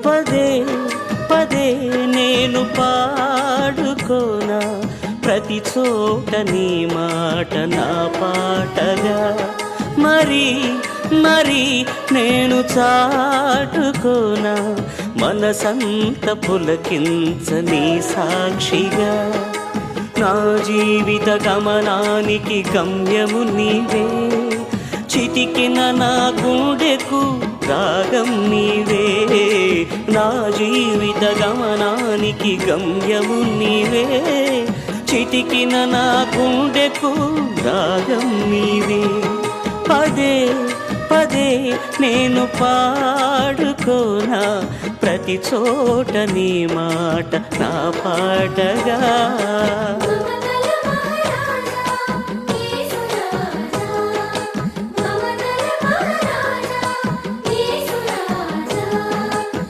పదే పదే నేను పాడుకోనా ప్రతి చోట నీ మాట నా పాటగా మరి మరి నేను చాటుకోనా మనసంత పులకించని సాక్షిగా నా జీవిత గమనానికి గమ్యము నీవే చితికిన నా గుండెకు రాగం నీవే నా జీవిత గమనానికి గమ్యము నీవే చితికిన నా గుండెకు రాగం నీవే పదే పదే నేను పాడుకోనా ప్రతి చోట నీ మాట నా పాటగా